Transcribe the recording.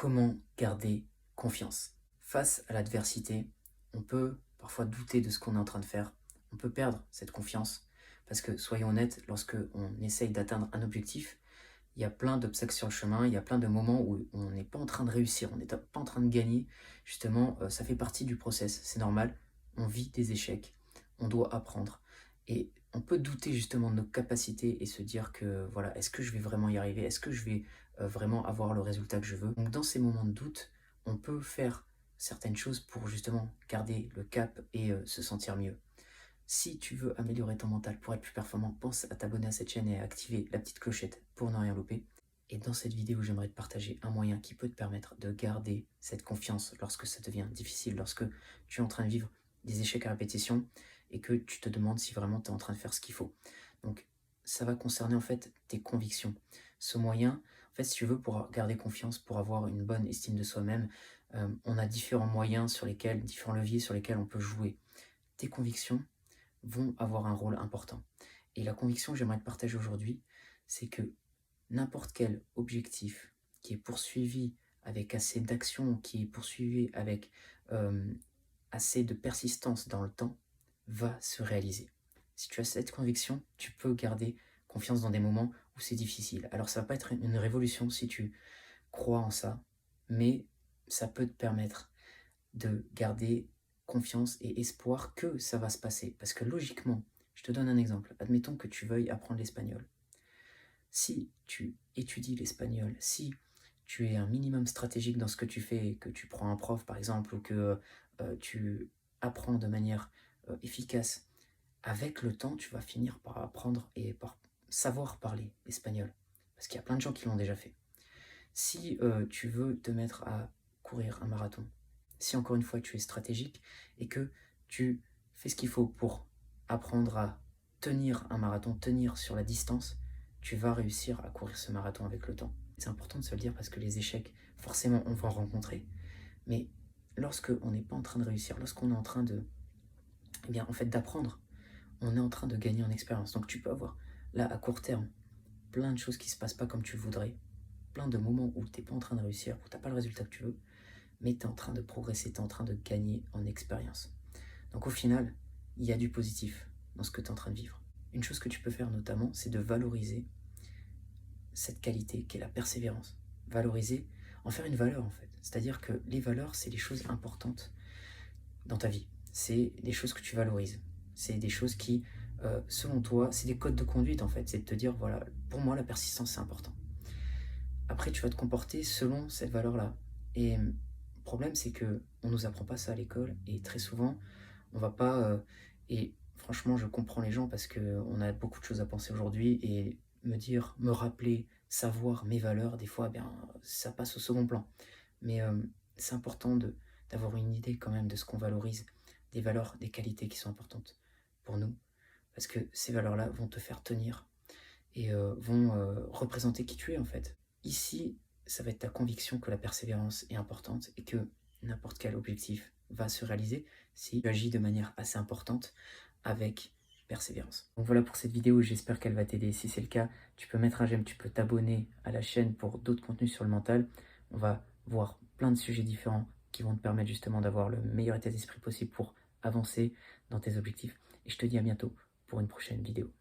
Comment garder confiance? Face à l'adversité, on peut parfois douter de ce qu'on est en train de faire. On peut perdre cette confiance parce que, soyons honnêtes, lorsque on essaye d'atteindre un objectif, il y a plein d'obstacles sur le chemin, il y a plein de moments où on n'est pas en train de réussir, on n'est pas en train de gagner. Justement, ça fait partie du process, c'est normal. On vit des échecs, on doit apprendre. Et on peut douter justement de nos capacités et se dire que, voilà, est-ce que je vais vraiment y arriver? Est-ce que je vais vraiment avoir le résultat que je veux? Donc dans ces moments de doute, on peut faire certaines choses pour justement garder le cap et se sentir mieux. Si tu veux améliorer ton mental pour être plus performant, pense à t'abonner à cette chaîne et à activer la petite clochette pour ne rien louper. Et dans cette vidéo, j'aimerais te partager un moyen qui peut te permettre de garder cette confiance lorsque ça devient difficile, lorsque tu es en train de vivre des échecs à répétition et que tu te demandes si vraiment tu es en train de faire ce qu'il faut. Donc, ça va concerner en fait tes convictions. Ce moyen, en fait, si tu veux, pour garder confiance, pour avoir une bonne estime de soi-même, on a différents moyens sur lesquels, différents leviers sur lesquels on peut jouer. Tes convictions vont avoir un rôle important. Et la conviction que j'aimerais te partager aujourd'hui, c'est que n'importe quel objectif qui est poursuivi avec assez d'action, qui est poursuivi avec euh, assez de persistance dans le temps, va se réaliser. Si tu as cette conviction, tu peux garder confiance dans des moments où c'est difficile. Alors ça va pas être une révolution si tu crois en ça, mais ça peut te permettre de garder confiance et espoir que ça va se passer. Parce que logiquement, je te donne un exemple. Admettons que tu veuilles apprendre l'espagnol. Si tu étudies l'espagnol, si tu es un minimum stratégique dans ce que tu fais, que tu prends un prof par exemple, ou que tu apprends de manière efficace, avec le temps, tu vas finir par apprendre et par savoir parler espagnol. Parce qu'il y a plein de gens qui l'ont déjà fait. Si tu veux te mettre à courir un marathon, si encore une fois tu es stratégique et que tu fais ce qu'il faut pour apprendre à tenir un marathon, tenir sur la distance, tu vas réussir à courir ce marathon avec le temps. C'est important de se le dire parce que les échecs, forcément, on va en rencontrer. Mais lorsque on n'est pas en train de réussir, lorsqu'on est en train de, eh bien, en fait, d'apprendre, on est en train de gagner en expérience. Donc tu peux avoir, là, à court terme, plein de choses qui ne se passent pas comme tu voudrais, plein de moments où tu n'es pas en train de réussir, où tu n'as pas le résultat que tu veux, mais tu es en train de progresser, tu es en train de gagner en expérience. Donc au final, il y a du positif dans ce que tu es en train de vivre. Une chose que tu peux faire notamment, c'est de valoriser cette qualité qu'est la persévérance. Valoriser, en faire une valeur en fait. C'est-à-dire que les valeurs, c'est les choses importantes dans ta vie. C'est des choses que tu valorises. C'est des choses qui, selon toi, c'est des codes de conduite en fait. C'est de te dire, voilà, pour moi, la persistance, c'est important. Après, tu vas te comporter selon cette valeur-là. Et le problème, c'est que on nous apprend pas ça à l'école et très souvent, on va pas. Et franchement, je comprends les gens parce que on a beaucoup de choses à penser aujourd'hui et me dire, me rappeler, savoir mes valeurs, des fois, eh bien, ça passe au second plan. Mais c'est important d'avoir une idée quand même de ce qu'on valorise, des valeurs, des qualités qui sont importantes pour nous, parce que ces valeurs-là vont te faire tenir et vont représenter qui tu es en fait. Ici, ça va être ta conviction que la persévérance est importante et que n'importe quel objectif va se réaliser si tu agis de manière assez importante avec persévérance. Donc voilà pour cette vidéo, j'espère qu'elle va t'aider. Si c'est le cas, tu peux mettre un j'aime, tu peux t'abonner à la chaîne pour d'autres contenus sur le mental. On va voir plein de sujets différents qui vont te permettre justement d'avoir le meilleur état d'esprit possible pour avancer dans tes objectifs. Et je te dis à bientôt pour une prochaine vidéo.